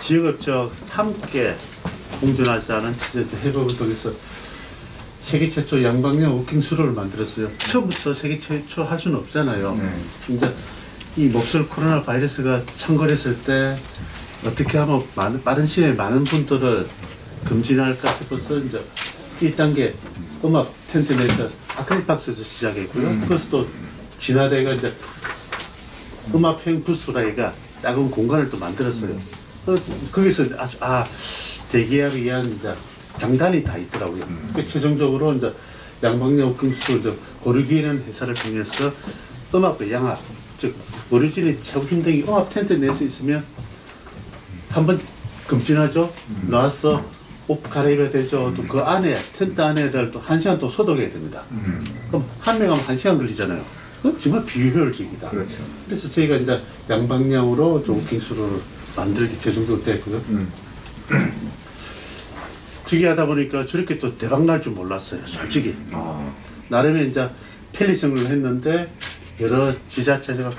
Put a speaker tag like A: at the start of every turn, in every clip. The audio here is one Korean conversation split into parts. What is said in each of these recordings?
A: 지역업체와 함께 공존하자는 해법을 통해서 세계 최초 양방향 워킹 수로를 만들었어요. 처음부터 세계 최초 할 수는 없잖아요. 이제 이 몹쓸 코로나 바이러스가 창궐했을 때 어떻게 하면 빠른 시간에 많은 분들을 금진할까 싶어서 이제 1단계 음악 텐트 내에서 아크릴 박스에서 시작했고요. 그것도 또 진화대가 이제 음악형 부스라이가 작은 공간을 또 만들었어요. 거기서 대기업에 의한 이제 장단이 다 있더라고요. 최종적으로 이제 양방향 워킹 수로 고르기라는 회사를 통해서 음악과 양악, 즉 오리진이 최고 힘든 게 음악 텐트 내에서 있으면 한번 금진하죠. 나와서 옷 갈아입어야 되죠. 또 그 안에 텐트 안에를 또 1시간 또 소독해야 됩니다. 그럼 한 명 하면 1시간 걸리잖아요. 그건 정말 비효율적이다.
B: 그렇죠.
A: 그래서 저희가 이제 양방향으로 워킹 수로를 만들기 최종적으로 됐고요. 특이하다 보니까 저렇게 또 대박 날 줄 몰랐어요. 솔직히. 나름의 이제 편리성을 했는데 여러 지자체가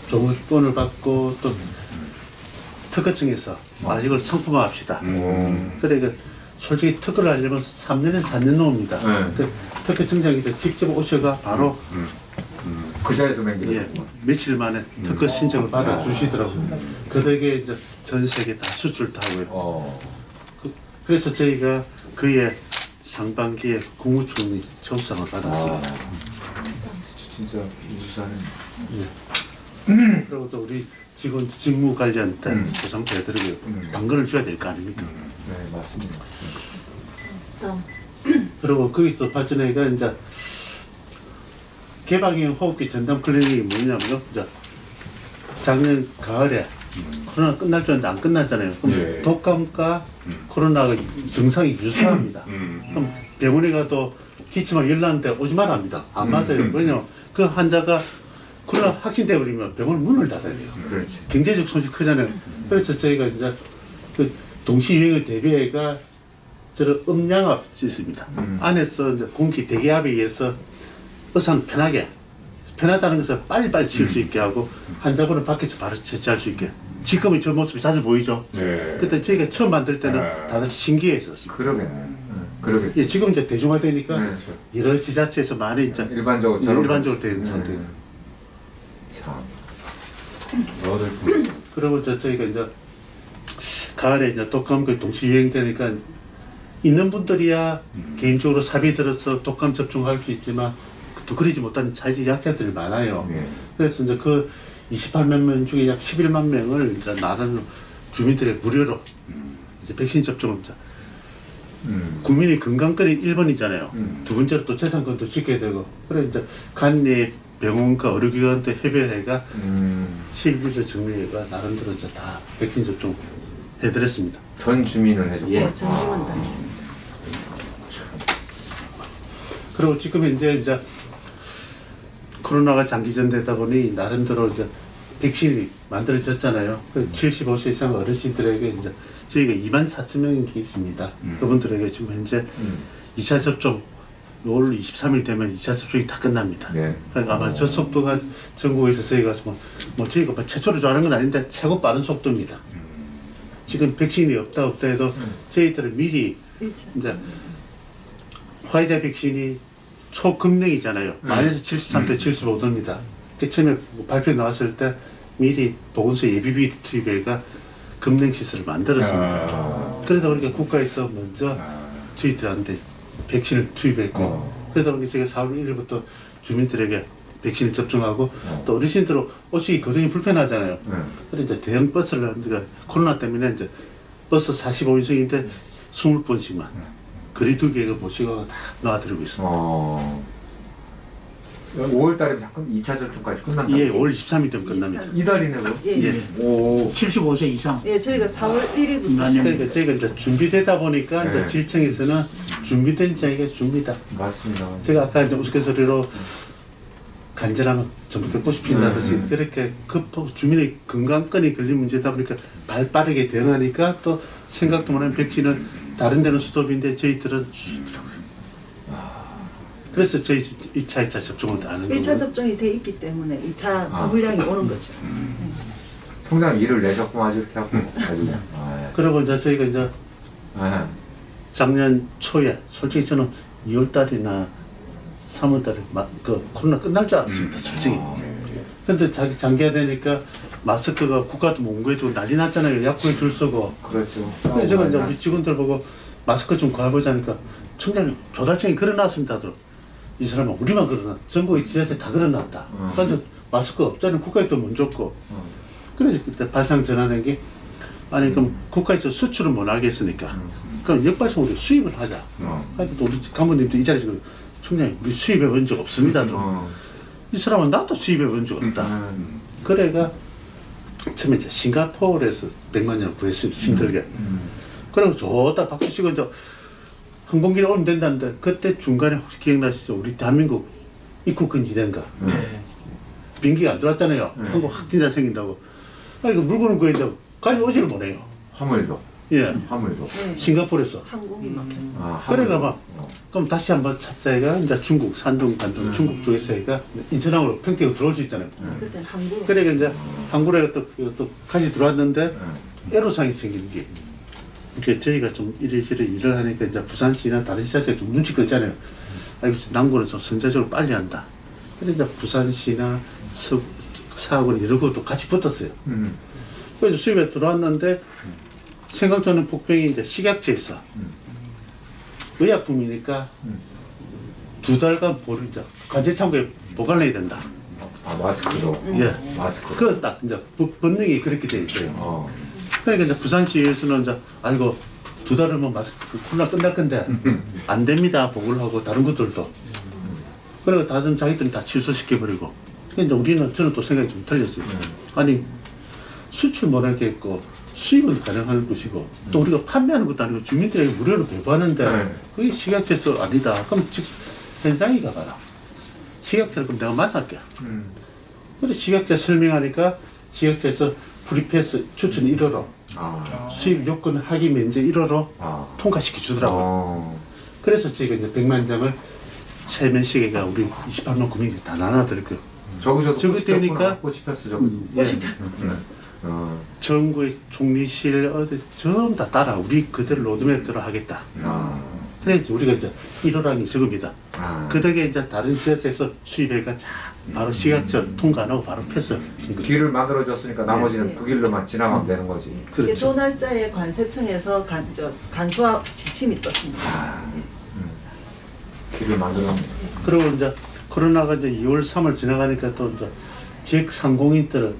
A: 정부권을 받고 또 특허청에서 이걸 상품화합시다. 그러니까 솔직히 특허를 하려면 3년에서 4년 나옵니다. 그 특허청장이 직접 오셔가 바로
B: 그 자리에서 맹기를
A: 예, 며칠 만에 특허 신청을 받아주시더라고요. 그 덕에 이제 전 세계 다 수출 다 하고요. 그래서 저희가 그의 상반기에 국무총리 초상을 받았어요.
B: 진짜 우수사는.
A: 예. 그리고 또 우리 직원 직무 관련된 보상도 해드리고요. 당근을 줘야 될 거 아닙니까?
B: 네, 맞습니다.
A: 그리고 거기서 발전해가 이제 개방형 호흡기 전담 클리닉이 뭐냐면요. 이제 작년 가을에 코로나 끝날 줄 알았는데 안 끝났잖아요. 그럼 독감과 코로나가 증상이 유사합니다. 그럼 병원에 가도 기침하고 열나는데 오지 말랍니다. 안 맞아요. 왜냐면 그 환자가 코로나 확진돼 버리면 병원 문을 닫아야 돼요.
B: 그렇지.
A: 경제적 손실이 크잖아요. 그래서 저희가 이제 그 동시 유행을 대비해가 저런 음양압 시스템입니다. 안에서 이제 공기 대기압에 의해서 의사는 편하다는 것을 빨리빨리 치울 수 있게 하고 환자분은 밖에서 바로 채취할 수 있게. 지금은 저 모습이 자주 보이죠.
B: 네.
A: 그때 저희가 처음 만들 때는 다들 신기해했었습니다.
B: 그러겠네.
A: 예, 지금 이제 대중화되니까
B: 네,
A: 여러 지자체에서 많이 이제 일반적으로 된 상태예요.
B: 참.
A: 그리고 저희가 이제 가을에 이제 독감 동시 유행되니까 있는 분들이야 개인적으로 사비 들어서 독감 접종할 수 있지만 또 그러지 못한 사회적 약자들이 많아요. 그래서 이제 그 28만 명 중에 약 11만 명을 이제 나라는 주민들의 무료로 이제 백신 접종을 국민의 건강권이 1번이잖아요. 두 번째로 또 재산권도 지켜야 되고, 그래 이제 관내 병원과 의료기관도 협의회가 실비를 정리해가 나름대로 이제 다 백신 접종 해드렸습니다.
B: 전 주민을 해줬고.
C: 예, 전 주민 다 했습니다.
A: 그리고 지금 이제 코로나가 장기전되다 보니 나름대로 이제 백신이 만들어졌잖아요. 75세 이상 어르신들에게 이제 저희가 24,000명이 있습니다. 그분들에게 지금 현재 2차 접종 5월 23일 되면 2차 접종이 다 끝납니다. 그러니까 아마 저 속도가 전국에서 저희가 저희가 최초로 좋아하는 건 아닌데 최고 빠른 속도입니다. 지금 백신이 없다 해도 저희들은 미리 이제 화이자 백신이 초급령이잖아요. 마이너스 73도 75도입니다. 그 처음에 발표 나왔을 때 미리 보건소 예비비 투입해가 급령 시설을 만들었습니다. 그러다 보니까 국가에서 먼저 저희들한테 백신을 투입했고, 그러다 보니까 제가 4월 1일부터 주민들에게 백신을 접종하고 또 어르신들 오시기 거동이 불편하잖아요. 그래서 이제 대형 버스를 우리가 코로나 때문에 이제 버스 45인승인데 20번씩만 거리 두개가 모시고 다 놔드리고 있습니다.
B: 5월 달에 잠깐 2차 접종까지 끝난다.
A: 예, 5월 23일 되면 끝납니다.
B: 이달이네, 그럼?
C: 예.
B: 오.
D: 75세 이상.
C: 예, 저희가 4월 1일부터.
A: 그러니까 저희가 이제 준비되다 보니까 이제 질청에서는 준비된 자기가 줍니다.
B: 맞습니다.
A: 제가 아까 이제 우스갯소리로 간절하면 전부 듣고 싶다듯이 그렇게 주민의 건강권이 걸린 문제다 보니까 발 빠르게 대응하니까 또 생각도 못한 백신을 다른 데는 수도비인데 저희들은 주더라고요. 그래서 저희 2차 접종을 다 하는 거예요.
C: 1차 접종이 돼 있기 때문에 2차 물량이 오는 거죠.
B: 통장 일을 내셨구만 아주 이렇게 하고 아주 그냥.
A: 그리고 이제 저희가 이제 작년 초에 솔직히 저는 2월 달이나 3월 달에 그 코로나 끝날 줄 알았습니다, 솔직히. 근데 자기 장기화되니까 마스크가 국가도 못 구해주고 난리 났잖아요. 약국에 줄 서고.
B: 그렇죠.
A: 근데 제가 이제 우리 직원들 보고 마스크 좀 구해보자니까 청장이 조달청이 그려놨습니다. 이 사람은 우리만 그러나 전국의 지자체 다 그려놨다. 그래서 마스크 없자는 국가에 또 못 줬고. 그래서 그때 발상 전환한 게 아니 그럼 국가에서 수출을 못 하겠으니까 그럼 역발상 우리 수입을 하자. 그래서 또 우리 간부님도 이 자리에서 청장이 우리 수입해 본 적 없습니다. 이 사람은 나도 수입해 본 적 없다. 그래가 처음에 이제 싱가포르에서 100만 원 구했습니다. 힘들게. 그리고 좋다 박수 치고 이제 항공기를 오면 된다는데 그때 중간에 혹시 기억나시죠? 우리 대한민국 입국 금지된 거. 비행기가 안 들어왔잖아요. 한국 확진자 생긴다고. 아니 그 물건을 구해도 가져오지를 못해요.
B: 화물도.
A: 예.
B: 화물도.
A: 싱가포르에서.
C: 항공이 막혔어.
A: 그래가 막 그럼 다시 한번 찾자가 이제 중국 산둥 반둥 중국 쪽에서가 인천항으로 평택으로 들어올 수 있잖아요.
C: 그때 항구로.
A: 그래가 이제 항구에 또 같이 들어왔는데 애로사항이 생기는 게 이렇게 저희가 좀 이래저래 일을 하니까 이제 부산시나 다른 시사에 좀 눈치 끄잖아요. 아이고 남구는 좀 선제적으로 빨리 한다. 그래서 이제 부산시나 사학원 이런 것도 같이 붙었어요. 그래서 수입에 들어왔는데 생각하는 복병이 이제 식약처에서 의약품이니까 2달간 이제 관제창고에 보관해야 된다.
B: 마스크도.
A: 예.
B: 마스크.
A: 그 딱 이제 법령이 그렇게 돼 있어요. 그러니까 이제 부산시에서는 이제 아이고 2달이면 마스크 코로나 끝날 건데 안 됩니다 보고를 하고 다른 것들도. 그리고 다른 자기들은 다 취소시켜 버리고. 그러니까 우리는 저는 또 생각이 좀 틀렸어요. 아니 수출 못 하겠고 수입은 가능할 것이고 또 우리가 판매하는 것도 아니고 주민들에게 무료로 배부하는데 그게 식약처에서 아니다. 그럼 즉 현장에 가봐라. 식약처를 그럼 내가 만날게. 그래 식약처 설명하니까 식약처에서 프리패스 추천 1호로 수입 요건 하기 면제 1호로 통과시켜 주더라고요. 그래서 저희가 이제 100만 장을 세면시계가 우리 28만 국민이 다 나눠드릴 거예요.
B: 저거
A: 되니까
B: 꽃이 폈어 저거.
A: 정부의 총리실 어디 전부 다 따라 우리 그대로 로드맵대로 하겠다. 그래서 우리가 이제 1호랑이 적읍니다. 그 덕에 이제 다른 지자체에서 수입해가 바로 식약처 통과 안 하고 바로 패스.
B: 길을 만들어줬으니까 나머지는 그 길로만 지나가면 되는 거지.
C: 그렇죠. 또 날짜에 관세청에서 간수화 지침이 떴습니다.
B: 길을 만들어.
A: 그리고 이제 코로나가 이제 2월 3월 지나가니까 또 이제 지역 상공인들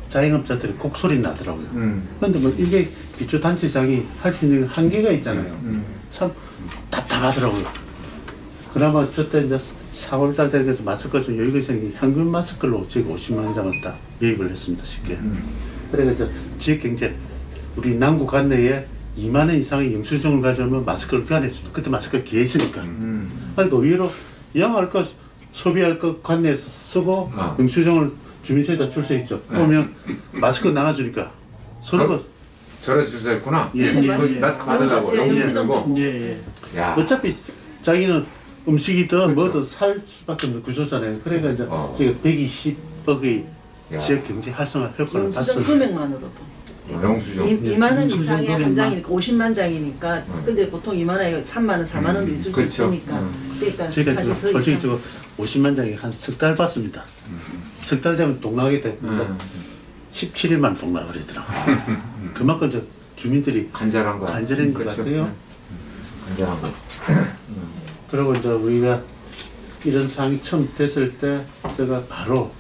A: 자영업자들이 곡소리 나더라고요. 그런데 뭐 이게 기초단체장이 할 수 있는 한계가 있잖아요. 참 답답하더라고요. 그나마 저때 이제 4월 달 되면서 마스크가 좀 여유가 생기 현금 마스크로 제가 50만 장을 딱 매입을 했습니다. 쉽게. 그래서 지역 경제 우리 남구 관내에 2만 원 이상의 영수증을 가져오면 마스크를 교환했습니다. 그때 마스크가 귀했으니까. 그러니까 의외로 영할 것 소비할 것 관내에서 쓰고 영수증을 주민세에다 줄 수 있죠. 그러면 마스크 나눠주니까 서로가
B: 저래 줄 수 있구나.
A: 예.
B: 마스크 받으려고 영수증 들고.
A: 야. 어차피 자기는 음식이든 뭐든 살 수밖에 없는 구조잖아요. 그러니까 이제 제가 120억의 지역 경제 활성화 효과를
C: 영수증
A: 봤어요.
C: 금액만으로도.
B: 영수증.
C: 2만 원 이상의 한 장이니까 50만 장이니까 근데 보통 2만 원에 3만 원, 4만 원도 있을 수 있으니까. 그러니까
A: 저희가
C: 사실
A: 지금 솔직히 지금 50만 장이 한 석 달 받습니다. 석 달 되면 동나게 됐는데 17일만 동나버리더라고요. 그만큼 이제 주민들이
B: 간절한 거야.
A: 간절한 것 같아요.
B: 간절한 거.
A: 그리고 이제 우리가 이런 상황이 처음 됐을 때 제가 바로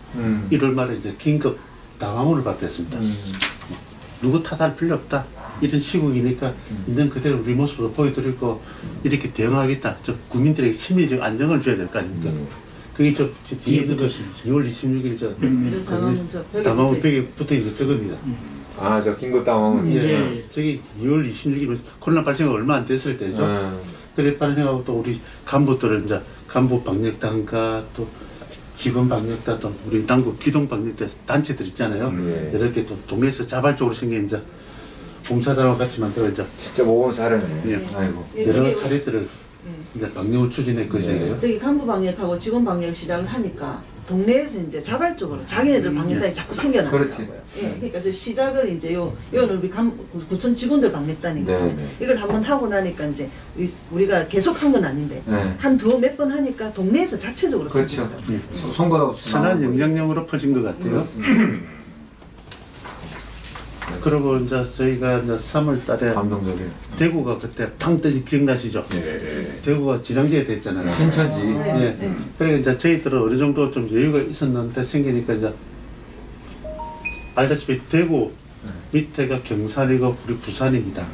A: 1월 말에 이제 긴급 당화문을 받았습니다. 누구 탓할 필요 없다. 이런 시국이니까 있는 그대로 우리 모습으로 보여드리고 이렇게 대응하겠다. 저 국민들에게 심리적 안정을 줘야 될 거 아닙니까? 그게 저 뒤에 있는 거 2월 26일 저 당화문 벽에 붙어 있는 저겁니다.
B: 저 긴급 당황은.
A: 예. 저기 2월 26일 코로나 발생이 얼마 안 됐을 때죠. 그래 발생하고 또 우리 간부들은 이제 간부 방역단과 또 직원 방역단 또 우리 당국 기동 방역단 단체들 있잖아요. 이렇게 또 동네에서 자발적으로 생긴 이제 봉사단과 같이 만들어 이제
B: 진짜 모범 사례네.
A: 예.
B: 아이고.
A: 여러 사례들을 이제 방역을 추진했거든요.
C: 저기 간부 방역하고 직원 방역 시작을 하니까 동네에서 이제 자발적으로 자기네들 방매단이 자꾸 생겨나더라고요. 예, 그러니까 저 시작을 이제 요는 우리 구청 직원들 방매단이고 이걸 한번 하고 나니까 이제 우리가 계속 한 건 아닌데 한 몇 번 하니까 동네에서 자체적으로
B: 그렇죠.
C: 생기더라고요.
B: 송가
A: 선한 영향력으로 퍼진 것 같아요. 그리고 이제 저희가 이제 3월 달에
B: 감동적이에요.
A: 대구가 그때 팡 뜨지 기억나시죠? 대구가 진앙지가 됐잖아요.
B: 신천지.
A: 예. 그러니까 이제 저희들은 어느 정도 좀 여유가 있었는데 생기니까 이제 알다시피 대구 밑에가 경산이고 우리 부산입니다.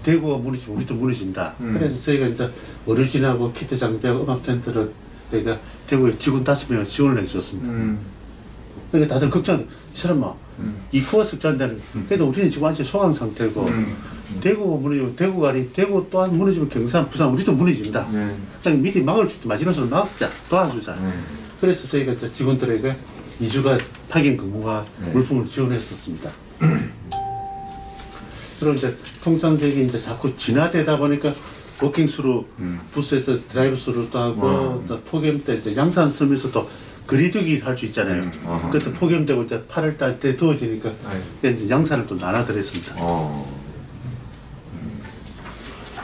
A: 대구가 무너지면 우리도 무너진다. 그래서 저희가 이제 어르신하고 키트 장비하고 음악 텐트를 그러니까 대구에 직원 5명을 지원을 해줬습니다. 그러니까 다들 걱정해. 이 사람아, 이코가 석자한다는 그래도 우리는 지금 완전 소강 상태고 대구가 무너지면 대구가 아니 대구 또한 무너지면 경산, 부산 우리도 무너진다. 그냥 미리 막을 수 있게 마지노선을 막자, 도와주자. 그래서 저희가 이제 직원들에게 2주간 파견 근무와 물품을 지원했었습니다. 그리고 이제 통상 저기 이제 자꾸 진화되다 보니까 워킹스루 부스에서 드라이브스루도 하고 또 폭염 때 이제 양산 쓰면서도 거리두기 할 수 있잖아요. 그것도 폭염되고 이제 8월달 때 더워지니까 이제 양산을 또 나눠드렸습니다.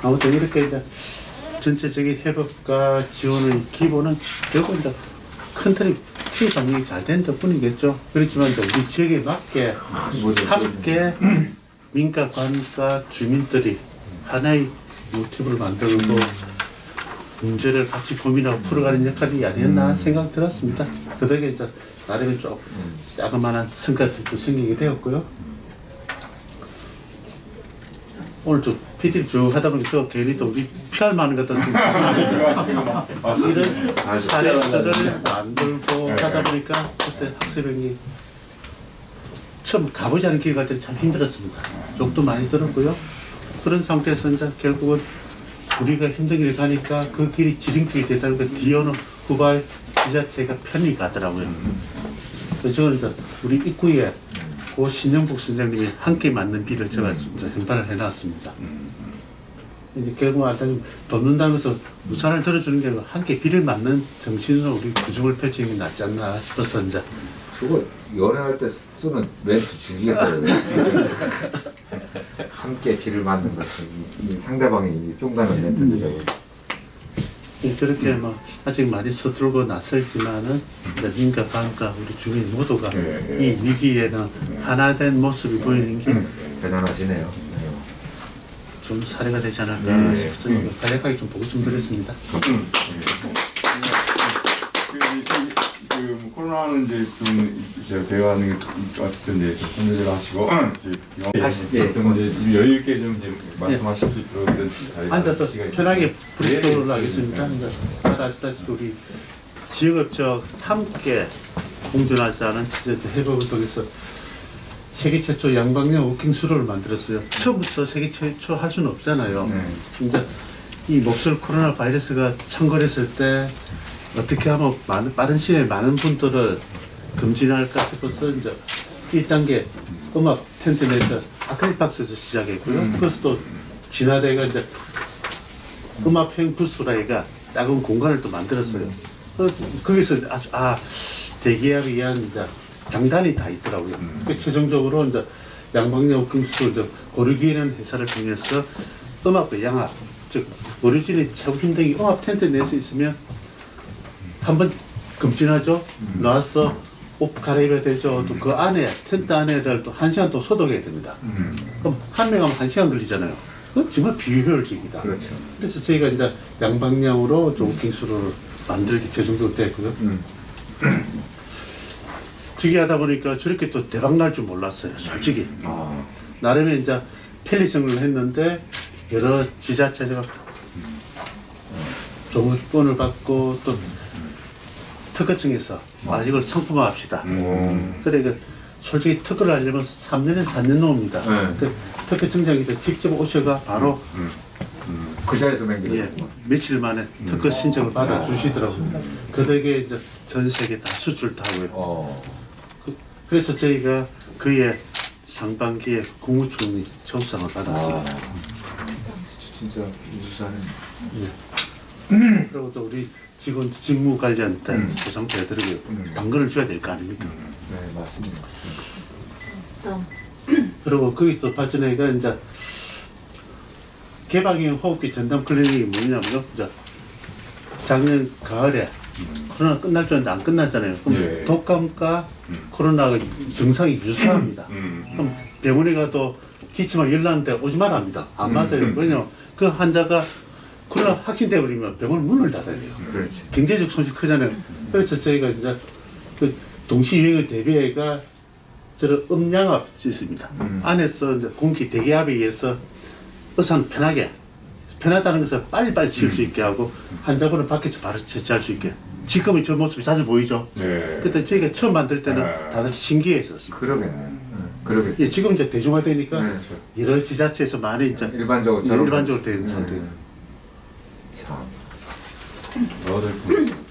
A: 아무튼 이렇게 이제 전체적인 협업과 지원의 기본은 결국 이제 큰 틀이 팀 방역이 잘 된 덕분이겠죠. 그렇지만 이제 우리 지역에 맞게 함께 민가, 관가, 주민들이 하나의 모티브를 만들고 문제를 같이 고민하고 풀어가는 역할이 아니었나 생각 들었습니다. 그 덕에 이제 나름의 좀 자그마한 성과들도 생기게 되었고요. 오늘 좀 PD를 쭉 하다 보니까 저 괜히 또 우리 PR 많은 것들은 좀 이런 사례들을 만들고 하다 보니까 그때 학생이 처음 가보지 않은 길 갈 때 참 힘들었습니다. 욕도 많이 들었고요. 그런 상태에서 이제 결국은 우리가 힘든 길 가니까 그 길이 지름길이 되다는 그 뒤오는 후발 지자체가 편히 가더라고요. 그래서 저는 이제 우리 입구에 고 신영복 선생님이 함께 맞는 비를 제가 행발을 해놨습니다. 이제 결국 알다시피 돕는다면서 우산을 들어주는 게 아니라 함께 비를 맞는 정신으로 우리 구중을 펼치는 게 낫지 않나 싶어서 이제
B: 그거 연애할 때 쓰는 멘트 죽이겠다. 함께 비를 맞는 것은 이 상대방이 쫑다는 멘트인데
A: 그렇게 뭐 아직 많이 서툴고 나설지만은 민가 반가 우리 주민 모두가 이 위기에는 하나된 모습이 보이는 게
B: 대단하시네요.
A: 좀 사례가 되지 않을까 싶어서 간략하게 좀 보고 좀 드렸습니다.
D: 코로나는 이제 좀 대화하는 게 왔을 텐데 선제를 하시고 좀 여유 있게 좀 이제 말씀하실 수 있도록
A: 앉아서 편하게 브리스토를 하겠습니다. 잘 아시다시피 우리 지역업체와 함께 공존하자는 협업을 통해서 세계 최초 양방향 워킹 수로를 만들었어요. 처음부터 세계 최초 할 수는 없잖아요. 이제 이 몹쓸 코로나 바이러스가 창궐했을 때 어떻게 하면 빠른 시간에 많은 분들을 금진할까 싶어서 이제 1단계 음악 텐트 내에서 아크릴 박스에서 시작했고요. 그것도 또 진화대가 이제 음악형 부스라이가 작은 공간을 또 만들었어요. 거기서 대기하기 위한 이제 장단이 다 있더라고요. 최종적으로 이제 양방향 워킹수로 이제 고르기라는 회사를 통해서 음악과 양악, 즉 오리진이 최고 힘든 게 음악 텐트 내에서 있으면 한번 금진하죠. 나와서 옷 갈아입어야 되죠. 또 그 안에 텐트 안에를 또 1시간 또 소독해야 됩니다. 그럼 한 명 하면 1시간 걸리잖아요. 그건 정말 비효율적이다.
B: 그렇죠.
A: 그래서 저희가 이제 양방향으로 워킹 수로를 만들기 최종적으로 됐고요. 특이하다 보니까 저렇게 또 대박 날 줄 몰랐어요. 솔직히. 나름의 이제 편리성을 했는데 여러 지자체가 정보권을 받고 또 특허청에서 이걸 상품화합시다. 그러니까 솔직히 특허를 하려면 3년에서 4년 나옵니다. 그 특허청장에서 직접 오셔가 바로
B: 그 자리에서 맹기를
A: 며칠 만에 특허 신청을 받아주시더라고요. 그 덕에 이제 전 세계 다 수출도 하고요. 그래서 저희가 그의 상반기에 국무총리 초상을 받았습니다.
B: 진짜 우수사는
A: 그리고 또 우리 직원 직무 관련된 보상도 해드리고 당근을 줘야 될 거 아닙니까?
B: 네, 맞습니다.
C: 다음.
A: 그리고 거기서 발전해가 이제 개방형 호흡기 전담 클리닉이 뭐냐면요. 이제 작년 가을에 코로나 끝날 줄 알았는데 안 끝났잖아요. 그럼
D: 예.
A: 독감과 코로나가 증상이 유사합니다. 그럼 병원에 가도 기침을 열났는데 오지 말아 합니다. 안 맞아요. 왜냐면 그 환자가 코로나 확진돼 버리면 병원 문을 닫아야 돼요.
B: 그렇지.
A: 경제적 손실이 크잖아요. 그래서 저희가 이제 그 동시 유행을 대비해가 저런 음양압 있습니다. 안에서 이제 공기 대기압에 의해서 의사는 편하다는 것을 빨리빨리 치울 수 있게 하고 환자분은 밖에서 바로 채취할 수 있게. 지금은 저 모습이 자주 보이죠.
D: 네.
A: 그때 저희가 처음 만들 때는
D: 네.
A: 다들 신기했었습니다.
B: 그러겠네. 그러겠어요.
A: 예, 지금 이제 대중화되니까
B: 네,
A: 여러 지자체에서 많이 이제
B: 일반적으로
A: 일반적으로 되는 상태예요.
B: 참.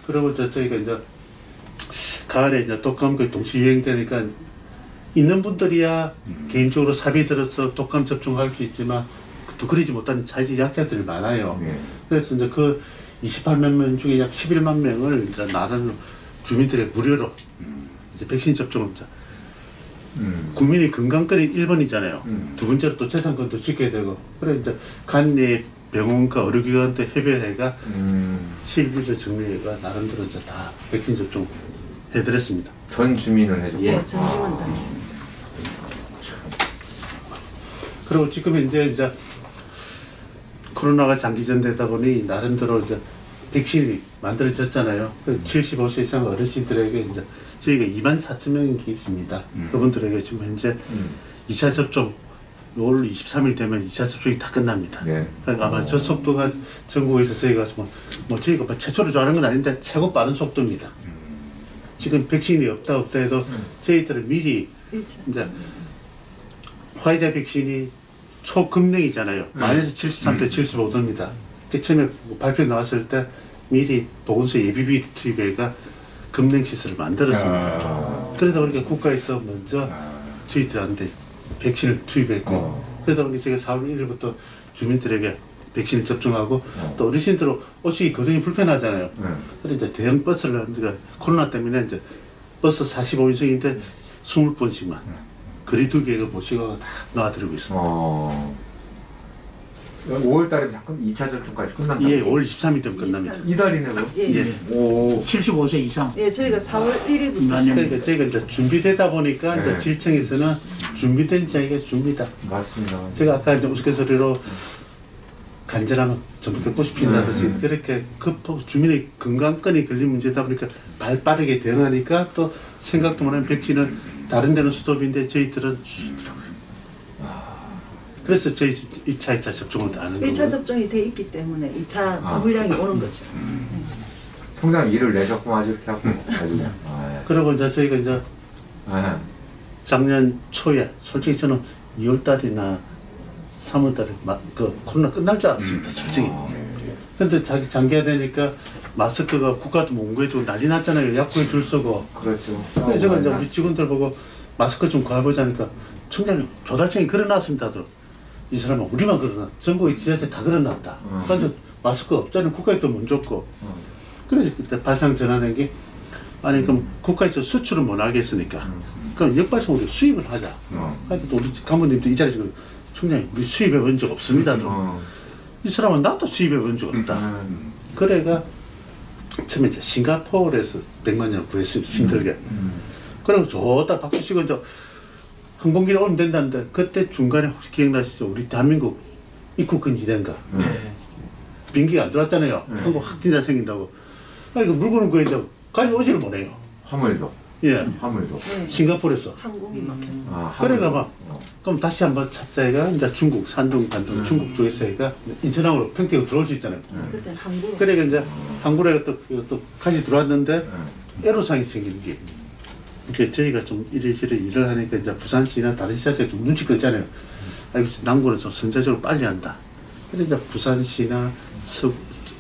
A: 그리고 저희가 이제 가을에 이제 독감이 동시 유행되니까 있는 분들이야 개인적으로 사비 들어서 독감 접종할 수 있지만 또 그러지 못하는 자지 약자들이 많아요.
B: 네.
A: 그래서 이제 그 28만 명 중에 약 11만 명을 이제 나라는 주민들의 무료로 이제 백신 접종을 국민의 건강권이 1번이잖아요. 두 번째로 또 재산권도 지켜야 되고 그래 이제 관내 병원과 의료기관도 협의회가 실비를 정리해가 나름대로 이제 다 백신 접종 해드렸습니다.
B: 전 주민을 해줬고.
C: 예, 전주만 다녔습니다.
A: 그리고 지금 이제 코로나가 장기전되다 보니 나름대로 이제 백신이 만들어졌잖아요. 75세 이상 어르신들에게 이제 저희가 24,000명이 있습니다. 그분들에게 지금 현재 2차 접종 5월 23일 되면 2차 접종이 다 끝납니다.
B: 네.
A: 그러니까 아마 저 속도가 전국에서 저희가 저희가 최초로 좋아하는 건 아닌데 최고 빠른 속도입니다. 지금 백신이 없다 해도 저희들은 미리 이제 화이자 백신이 초급령이잖아요. 마이너스 73도 75도입니다. 그 처음에 발표 나왔을 때 미리 보건소 예비비 투입해가 급냉 시설을 만들었습니다. 그러다 보니까 국가에서 먼저 저희들한테 백신을 투입했고 그러다 보니까 제가 4월 1일부터 주민들에게 백신을 접종하고 또 어르신들 오시기 거동이 불편하잖아요. 그래서 이제 대형 버스를 우리가 코로나 때문에 이제 버스 45인승인데 20번씩만 거리 두개가 모시고 다 놔드리고 있습니다.
B: 5월 달에 잠깐 2차 접종까지 끝난다.
A: 예, 5월 23일 되면 끝납니다.
B: 이달이네 그럼.
C: 예, 예.
B: 오.
E: 75세 이상.
C: 예, 저희가 4월 1일부터
A: 그러니까 저희가 이제 준비되다 보니까
B: 네.
A: 이제 질청에서는 준비된 자에게 줍니다.
B: 맞습니다.
A: 제가 아까 이제 우스갯소리로 간절하면 전부 다 꽃이 핀다듯이 그렇게 주민의 건강권이 걸린 문제다 보니까 발빠르게 대응하니까 또 생각도 못하는 백신을 다른 데는 수도비인데 저희들은 주더라고요. 그래서 저희 1차, 2차 접종을 다 하는 거고
C: 1차 접종이 돼 있기 때문에 2차 분량이 오는 거죠.
B: 통장 일을 내셨고 아주 이렇게 하고 아주 그냥.
A: 그리고 이제 저희가 이제 작년 초에 솔직히 저는 2월 달이나 3월 달에 그 코로나 끝날 줄 알았습니다. 솔직히. 근데 장기화되니까 마스크가 국가도 몽구해주고 난리 났잖아요. 약국에 줄 서고.
B: 그렇죠.
A: 근데 제가 이제 우리 직원들 보고 마스크 좀 구해보자니까 청장님 조달청이 그려놨습니다. 이 사람은 우리만 그러나 전국의 지자체 다 그려놨다. 근데 마스크 없잖아요. 국가에 또 못 줬고. 그래서 그때 발상 전환한 게 아니 그럼 국가에서 수출을 못 하겠으니까 그럼 역발상으로 수입을 하자. 그러니까 또 우리 간부님도 이 자리에서 청장님 우리 수입해 본 적 없습니다. 이 사람은 나도 수입해 본 적 없다. 그래가 처음에 이제 싱가포르에서 100만 원 구했습니다. 힘들게. 그리고 좋다 박수 치고 이제 항공기를 오면 된다는데 그때 중간에 혹시 기억나시죠? 우리 대한민국 입국 금지된가? 비행기가 안 들어왔잖아요. 한국 확진자 생긴다고. 이거 물건을 구해서 가져오지를 못해요.
B: 화물도.
A: 예.
B: 화물도.
C: 네.
A: 싱가포르에서.
C: 항공이 막혔어요.
A: 그래가 막 그럼 다시 한번 찾자 해가 이제 중국 산둥 반도 중국 쪽에서 해가 인천항으로 평택으로 들어올 수 있잖아요.
C: 그때 항구로.
A: 그래가 이제 항구에 또 같이 들어왔는데 애로사항이 생기는 게 이렇게 저희가 좀 이래저래 일을 하니까 이제 부산시나 다른 시장에 좀 눈치 끄잖아요. 아이고 남구는 좀 선제적으로 빨리 한다. 그래서 부산시나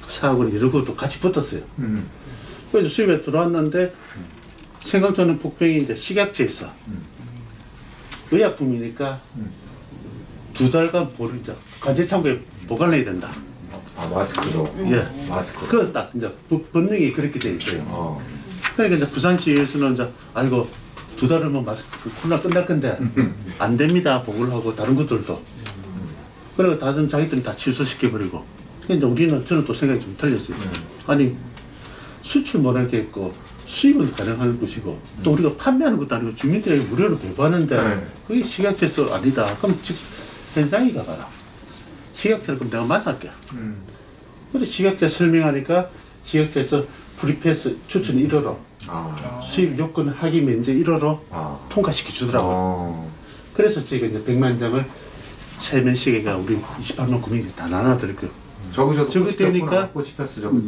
A: 사학원 이런 것도 같이 붙었어요. 그래서 수입에 들어왔는데 생각지않은 폭병이 이제 식약처에서 의약품이니까 2달간 관제 창고에 보관해야 된다.
B: 마스크도.
A: 예.
B: 마스크.
A: 그 딱 이제 법령이 그렇게 돼 있어요. 그러니까 이제 부산시에서는 이제 아이고 2달이면 마스크 코로나 끝날 건데 안 됩니다 보고를 하고 다른 것들도 그리고 다른 자기들은 다 취소시켜 버리고 이제 우리는 저는 또 생각이 좀 틀렸어요. 아니 수출 못하겠고 수입은 가능할 것이고 또 우리가 판매하는 것도 아니고 주민들에게 무료로 배부하는데 그게 식약처에서 아니다. 그럼 즉 현장에 가봐라. 식약처를 그럼 내가 만날게. 그래 식약처 설명하니까 식약처에서 프리패스 추천 1호로 수입 요건 하기 면제 1호로 통과시켜 주더라고요. 그래서 저희가 이제 100만 장을 세면시계가 우리 28만 국민이 다 나눠드릴게요.
B: 저거
A: 되니까
B: 꽃이 폈어 저거.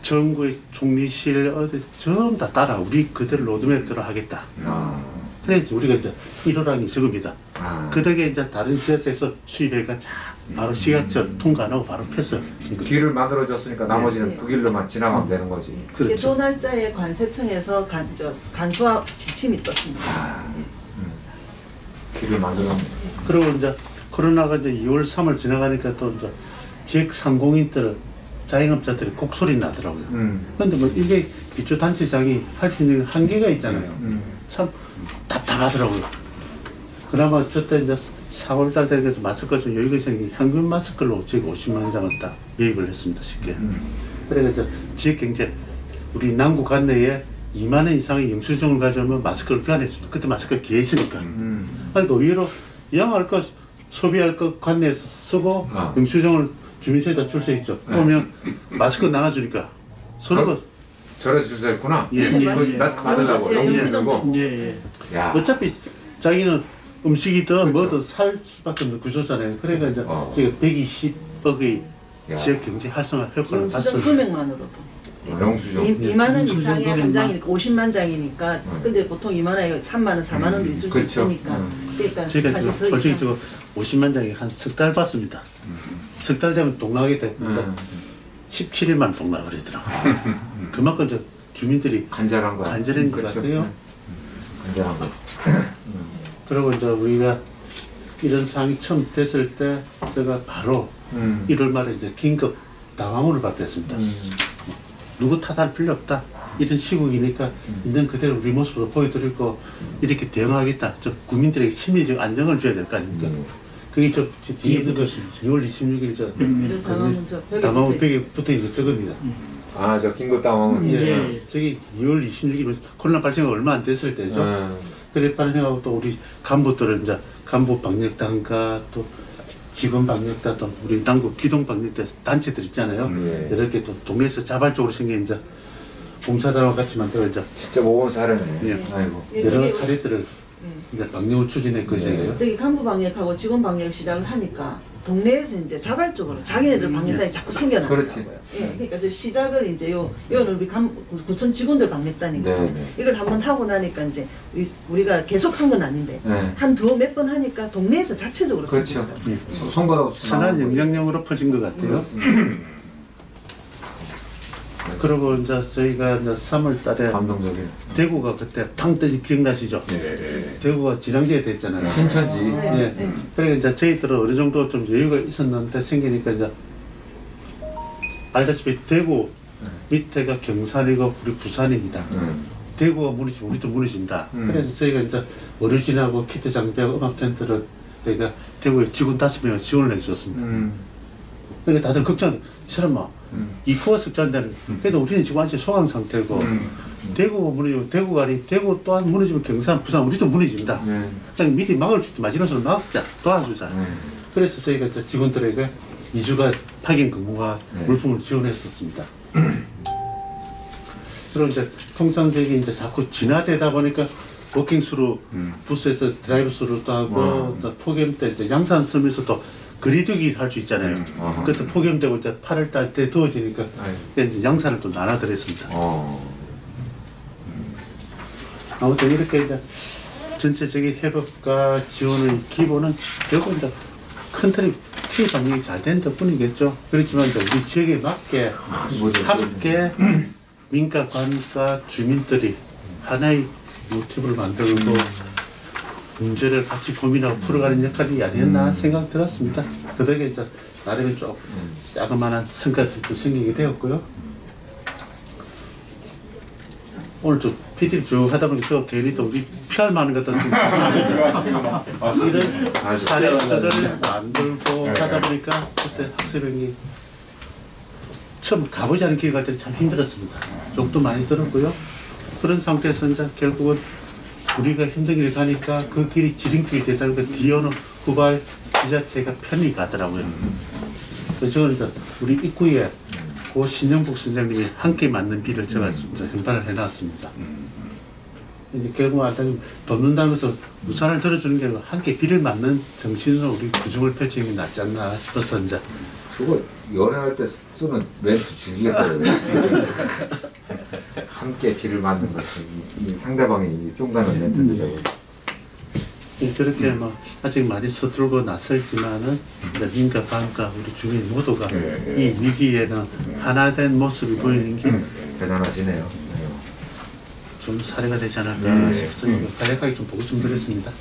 A: 정부의 총리실 어디 전부 다 따라 우리 그대로 로드맵대로 하겠다. 그래서 우리가 이제 1호랑이 저겁니다. 그 덕에 이제 다른 지자체에서 수입해가 바로 식약처 통과 안 하고 바로 펴서
B: 길을 만들어줬으니까 나머지는 그 길로만 지나가면 되는 거지.
C: 그렇죠. 또 날짜에 관세청에서 간수화 지침이 떴습니다.
B: 길을 만들었네.
A: 그리고 이제 코로나가 이제 2월 3월 지나가니까 또 이제 지역 상공인들 자영업자들이 곡소리 나더라고요. 그런데 뭐 이게 기초단체장이 할 수 있는 한계가 있잖아요. 참 답답하더라고요. 그나마 저때 이제 4월달 되면서 마스크 좀 여유가 생긴 현금 마스크로 제가 50만 장을 딱 예입을 했습니다. 쉽게. 그래서 지역 경제 우리 남구 관내에 2만 원 이상의 영수증을 가져오면 마스크를 교환해줍니다. 그때 마스크가 귀했으니까. 그러니까 의외로 양할 것 소비할 것 관내에서 쓰고 영수증을 주민세에다 줄 수 있죠. 그러면 마스크 나눠주니까 서로가
B: 저래 줄 수 있구나.
A: 예.
B: 마스크 받으려고 영수증 주고.
A: 야. 어차피 자기는 음식이든 뭐든 살 수밖에 없는 구조잖아요. 그러니까 이제 제가 120억의 지역 경제 활성화 효과를
C: 영수증
A: 봤어요.
C: 금액만으로도.
B: 영수증.
C: 2만 원 이상의 한 장이니까 50만 장이니까 근데 보통 2만 원에 3만 원, 4만 원도 있을 수 있으니까 그러니까
A: 저희가
C: 사실 더
A: 솔직히
C: 이상
A: 50만 장에 한 석 달 받습니다. 석 달 되면 동나가게 됩니다. 17일만 동나가 그러더라고요. 그만큼 이제 주민들이
B: 간절한 거야.
A: 간절한 것 같아요.
B: 간절한 거.
A: 그리고 이제 우리가 이런 상황이 처음 됐을 때 제가 바로 1월 말에 이제 긴급 당화문을 발표했습니다. 누구 탓할 필요 없다. 이런 시국이니까 있는 그대로 우리 모습으로 보여드리고 이렇게 대응하겠다. 저 국민들에게 심리적 안정을 줘야 될 거 아닙니까? 그게 저 뒤에 있는 거 6월 26일 저 당화문 벽에 붙어 있는 거 저겁니다.
B: 저 긴급 당황은.
A: 예. 저기 2월 26일 코로나 발생이 얼마 안 됐을 때죠. 그래 발생하고 또 우리 간부들은 이제 간부 방역단과 또 직원 방역단 또 우리 당국 기동 방역단 단체들 있잖아요. 이렇게 또 동네에서 자발적으로 생긴 이제 봉사단과 같이 만들어 이제
B: 진짜 모범 사례네.
A: 예.
B: 아이고.
A: 여러 사례들을 이제 방역을 추진했거든요.
C: 저기 간부 방역하고 직원 방역 시작을 하니까 동네에서 이제 자발적으로 자기네들 방역단이 자꾸 생겨나더라고요. 예, 그러니까 저 시작을 이제 요는 우리 구청 직원들 방역단이니까 이걸 한번 하고 나니까 이제 우리가 계속 한 건 아닌데 한 두어 몇 번 하니까 동네에서 자체적으로
B: 그렇죠. 송가도 없이
A: 선한 영향력으로 퍼진 것 같아요. 그리고 이제 저희가 이제 3월 달에
B: 감동적이에요.
A: 대구가 그때 팡 뜨지 기억나시죠? 대구가 지방지가 됐잖아요.
B: 신천지.
A: 예. 그러니까 이제 저희들은 어느 정도 좀 여유가 있었는데 생기니까 이제 알다시피 대구 밑에가 경산이고 우리 부산입니다. 대구가 무너지면 우리도 무너진다. 그래서 저희가 이제 어르신하고 키트 장비하고 음악 텐트를 그러니까 대구에 직원 5명을 지원을 해줬습니다. 그러니까 다들 걱정, 이 사람아 이코가 석자인데는 그래도 우리는 지금 완전 소강 상태고 대구가 무너지고 대구가 아니 대구 또한 무너지면 경산, 부산 우리도 무너진다. 그냥 미리 막을 수 있게 마지노선으로 막자 도와주자. 그래서 저희가 이제 직원들에게 2주간 파견 근무와 물품을 지원했었습니다. 그리고 이제 통상적인 이제 자꾸 진화되다 보니까 워킹스루 부스에서 드라이브 스루도 하고 또 폭염 때 이제 양산 쓰면서 또 거리두기 할 수 있잖아요. 그때 폭염되고 이제 8월달 때 더워지니까 이제 양산을 또 나눠드렸습니다. 아무튼 이렇게 이제 전체적인 회복과 지원의 기본은 결국 이제 큰 틀이 피해 방역이 잘 된 덕분이겠죠. 그렇지만 이제 우리 지역에 맞게 함께 민가, 관가, 주민들이 하나의 모티브를 만들고 문제를 같이 고민하고 풀어가는 역할이 아니었나 생각 들었습니다. 그 덕에 이제 나름의 좀 자그마한 성과들도 생기게 되었고요. 오늘 좀 PD를 쭉 하다 보니까 저 괜히 또 우리 PR 많은 것들 좀 이런 사례들을 만들고 하다 보니까 그때 학생이 처음 가보지 않은 길 갈 때 참 힘들었습니다. 욕도 많이 들었고요. 그런 상태에서 이제 결국은 우리가 힘든 길 가니까 그 길이 지름길이 되다 보니까 뒤오는 후발 지자체가 편히 가더라고요. 그래서 저는 이제 우리 입구에 고 신영복 선생님이 함께 맞는 비를 제가 진짜 현판을 해놨습니다. 이제 결국 알다시피 돕는다면서 우산을 들어주는 게 아니라 함께 비를 맞는 정신으로 우리 구중을 펼치는 게 낫지 않나 싶어서 이제
B: 그거 연애할 때 쓰는 멘트 죽이겠다요. 함께 비를 맞는 것은 이 상대방이 쫑다는 멘트죠.
A: 그렇게 뭐 아직 많이 서툴고 나설지만은 민가 반가 우리 주민 모두가 이 위기에는 하나된 모습이 보이는 게
B: 대단하시네요.
A: 좀 사례가 되지 않을까 싶어서 간략하게 좀 보고 좀 드렸습니다.